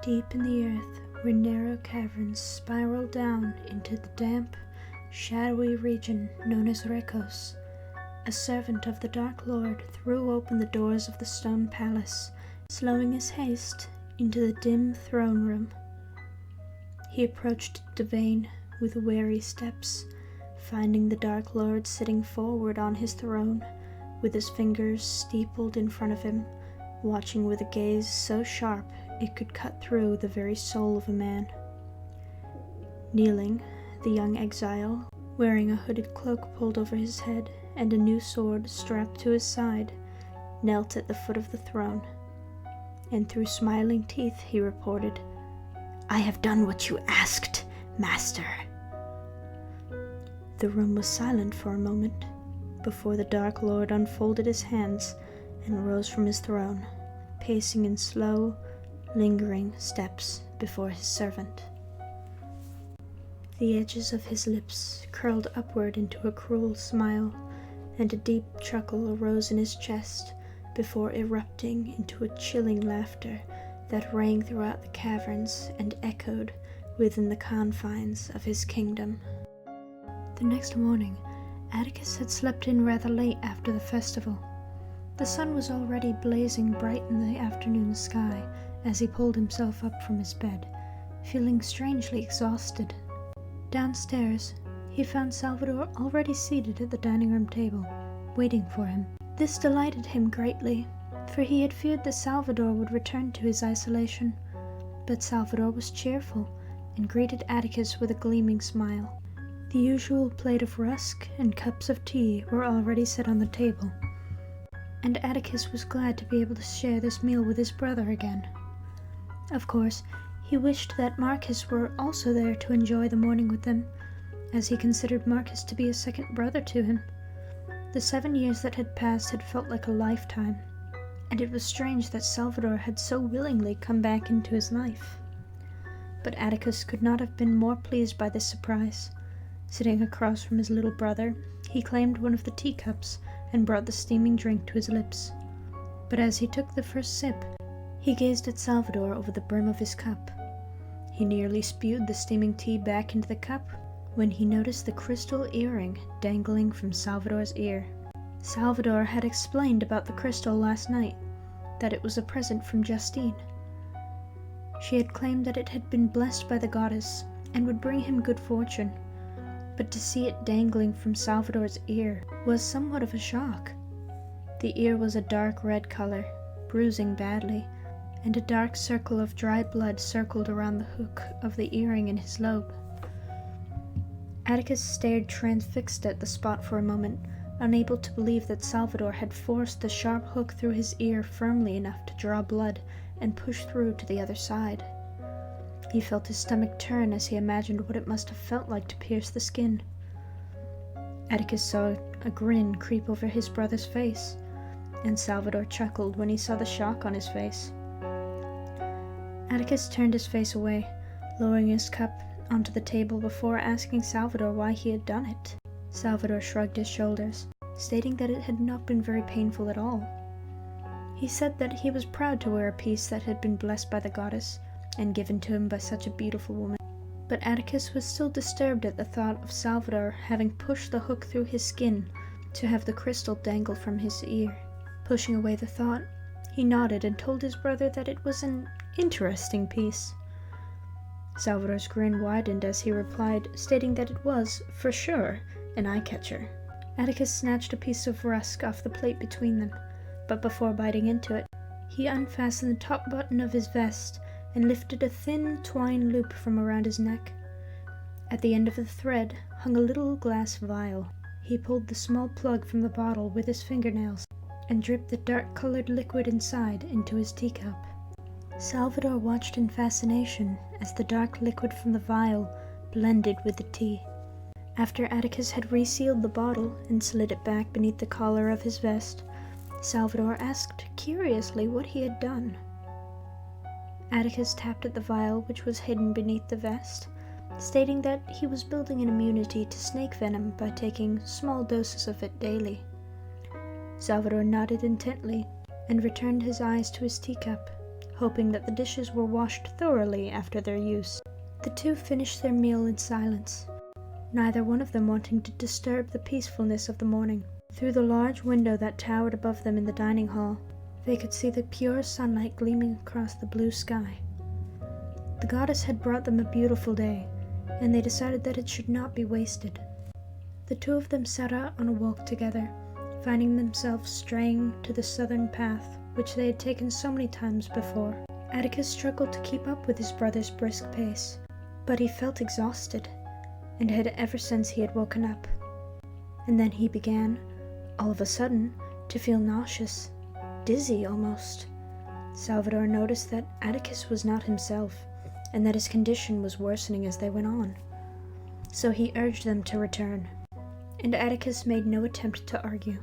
Deep in the earth where narrow caverns spiral down into the damp, shadowy region known as Rekos, a servant of the Dark Lord threw open the doors of the stone palace, slowing his haste into the dim throne room. He approached Devane with wary steps, finding the Dark Lord sitting forward on his throne, with his fingers steepled in front of him, watching with a gaze so sharp it could cut through the very soul of a man. Kneeling, the young exile, wearing a hooded cloak pulled over his head and a new sword strapped to his side, knelt at the foot of the throne, and through smiling teeth he reported, "I have done what you asked, Master." The room was silent for a moment, before the Dark Lord unfolded his hands and rose from his throne, pacing in slow, lingering steps before his servant. The edges of his lips curled upward into a cruel smile, and a deep chuckle arose in his chest before erupting into a chilling laughter that rang throughout the caverns and echoed within the confines of his kingdom. The next morning, Adakis had slept in rather late after the festival. The sun was already blazing bright in the afternoon sky as he pulled himself up from his bed, feeling strangely exhausted. Downstairs, he found Salvador already seated at the dining room table, waiting for him. This delighted him greatly, for he had feared that Salvador would return to his isolation. But Salvador was cheerful and greeted Adakis with a gleaming smile. The usual plate of rusk and cups of tea were already set on the table, and Adakis was glad to be able to share this meal with his brother again. Of course, he wished that Marcus were also there to enjoy the morning with them, as he considered Marcus to be a second brother to him. The 7 years that had passed had felt like a lifetime, and it was strange that Salvador had so willingly come back into his life. But Adakis could not have been more pleased by this surprise. Sitting across from his little brother, he claimed one of the teacups and brought the steaming drink to his lips. But as he took the first sip, he gazed at Salvador over the brim of his cup. He nearly spewed the steaming tea back into the cup when he noticed the crystal earring dangling from Salvador's ear. Salvador had explained about the crystal last night, that it was a present from Justine. She had claimed that it had been blessed by the goddess and would bring him good fortune, but to see it dangling from Salvador's ear was somewhat of a shock. The ear was a dark red color, bruising badly, and a dark circle of dry blood circled around the hook of the earring in his lobe. Adakis stared transfixed at the spot for a moment, unable to believe that Salvador had forced the sharp hook through his ear firmly enough to draw blood and push through to the other side. He felt his stomach turn as he imagined what it must have felt like to pierce the skin. Adakis saw a grin creep over his brother's face, and Salvador chuckled when he saw the shock on his face. Adakis turned his face away, lowering his cup onto the table before asking Salvador why he had done it. Salvador shrugged his shoulders, stating that it had not been very painful at all. He said that he was proud to wear a piece that had been blessed by the goddess and given to him by such a beautiful woman. But Adakis was still disturbed at the thought of Salvador having pushed the hook through his skin to have the crystal dangle from his ear. Pushing away the thought, he nodded and told his brother that it was an interesting piece. Salvador's grin widened as he replied, stating that it was, for sure, an eye-catcher. Adakis snatched a piece of rusk off the plate between them, but before biting into it, he unfastened the top button of his vest and lifted a thin twine loop from around his neck. At the end of the thread hung a little glass vial. He pulled the small plug from the bottle with his fingernails and dripped the dark-colored liquid inside into his teacup. Salvador watched in fascination as the dark liquid from the vial blended with the tea. After Adakis had resealed the bottle and slid it back beneath the collar of his vest, Salvador asked curiously what he had done. Adakis tapped at the vial which was hidden beneath the vest, stating that he was building an immunity to snake venom by taking small doses of it daily. Salvador nodded intently and returned his eyes to his teacup, hoping that the dishes were washed thoroughly after their use. The two finished their meal in silence, neither one of them wanting to disturb the peacefulness of the morning. Through the large window that towered above them in the dining hall, they could see the pure sunlight gleaming across the blue sky. The goddess had brought them a beautiful day, and they decided that it should not be wasted. The two of them set out on a walk together, finding themselves straying to the southern path which they had taken so many times before. Adakis struggled to keep up with his brother's brisk pace, but he felt exhausted, and had ever since he had woken up. And then he began, all of a sudden, to feel nauseous, dizzy almost. Salvador noticed that Adakis was not himself, and that his condition was worsening as they went on. So he urged them to return, and Adakis made no attempt to argue.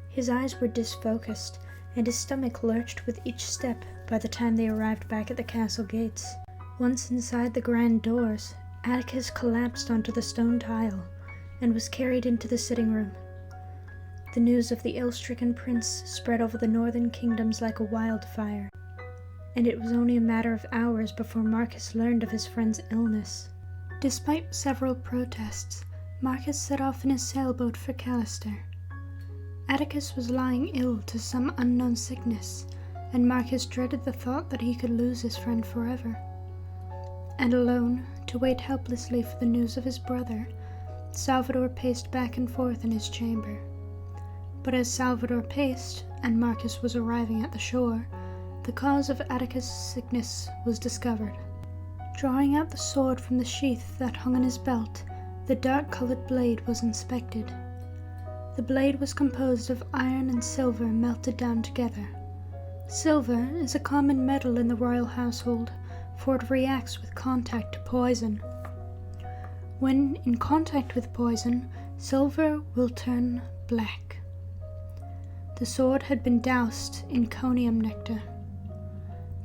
His eyes were disfocused, and his stomach lurched with each step by the time they arrived back at the castle gates. Once inside the grand doors, Adakis collapsed onto the stone tile, and was carried into the sitting room. The news of the ill-stricken prince spread over the northern kingdoms like a wildfire, and it was only a matter of hours before Marcus learned of his friend's illness. Despite several protests, Marcus set off in his sailboat for Callister. Adakis was lying ill to some unknown sickness, and Marcus dreaded the thought that he could lose his friend forever. And alone, to wait helplessly for the news of his brother, Salvador paced back and forth in his chamber. But as Salvador paced, and Marcus was arriving at the shore, the cause of Adakis' sickness was discovered. Drawing out the sword from the sheath that hung on his belt, the dark-colored blade was inspected. The blade was composed of iron and silver melted down together. Silver is a common metal in the royal household, for it reacts with contact to poison. When in contact with poison, silver will turn black. The sword had been doused in conium nectar.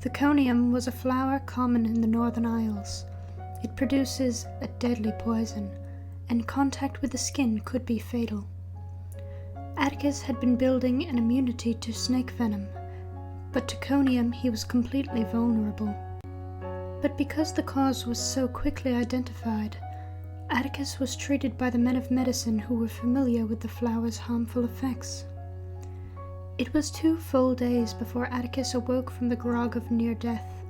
The conium was a flower common in the Northern Isles. It produces a deadly poison, and contact with the skin could be fatal. Adakis had been building an immunity to snake venom, but to conium he was completely vulnerable. But because the cause was so quickly identified, Adakis was treated by the men of medicine who were familiar with the flower's harmful effects. It was 2 full days before Adakis awoke from the grog of near death,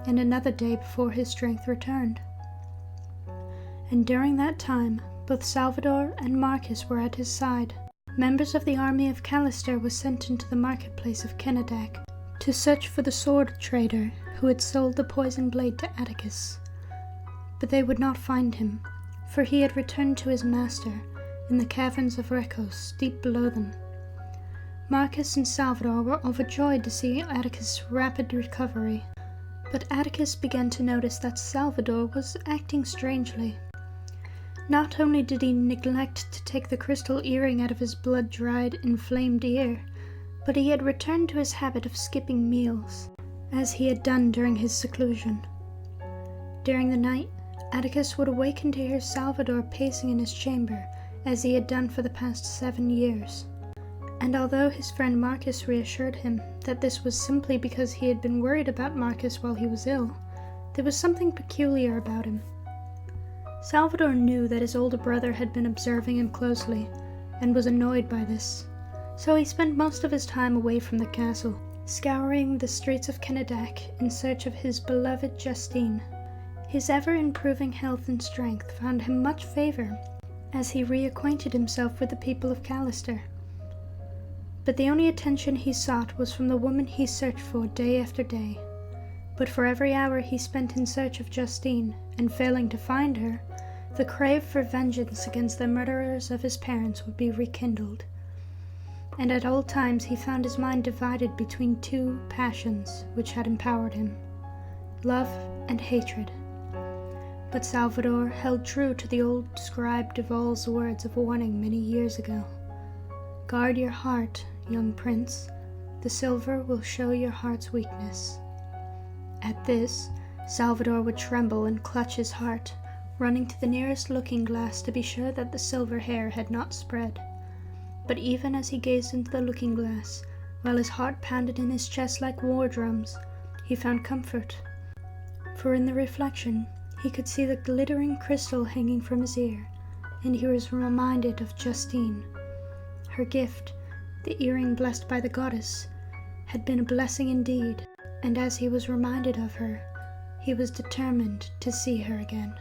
and another day before his strength returned. And during that time, both Salvador and Marcus were at his side. Members of the army of Callister were sent into the marketplace of Kenadak to search for the sword trader who had sold the poison blade to Adakis. But they would not find him, for he had returned to his master in the caverns of Rekos, deep below them. Marcus and Salvador were overjoyed to see Adakis' rapid recovery, but Adakis began to notice that Salvador was acting strangely. Not only did he neglect to take the crystal earring out of his blood-dried, inflamed ear, but he had returned to his habit of skipping meals, as he had done during his seclusion. During the night, Adakis would awaken to hear Salvador pacing in his chamber, as he had done for the past 7 years. And although his friend Marcus reassured him that this was simply because he had been worried about Marcus while he was ill, there was something peculiar about him. Salvador knew that his older brother had been observing him closely, and was annoyed by this, so he spent most of his time away from the castle, scouring the streets of Kenadak in search of his beloved Justine. His ever-improving health and strength found him much favor, as he reacquainted himself with the people of Callister. But the only attention he sought was from the woman he searched for day after day. But for every hour he spent in search of Justine, and failing to find her, the crave for vengeance against the murderers of his parents would be rekindled. And at all times he found his mind divided between 2 passions which had empowered him: love and hatred. But Salvador held true to the old scribe Duval's words of warning many years ago. "Guard your heart, young prince. The silver will show your heart's weakness." At this, Salvador would tremble and clutch his heart, running to the nearest looking-glass to be sure that the silver hair had not spread. But even as he gazed into the looking-glass, while his heart pounded in his chest like war drums, he found comfort. For in the reflection, he could see the glittering crystal hanging from his ear, and he was reminded of Justine. Her gift, the earring blessed by the goddess, had been a blessing indeed, and as he was reminded of her, he was determined to see her again.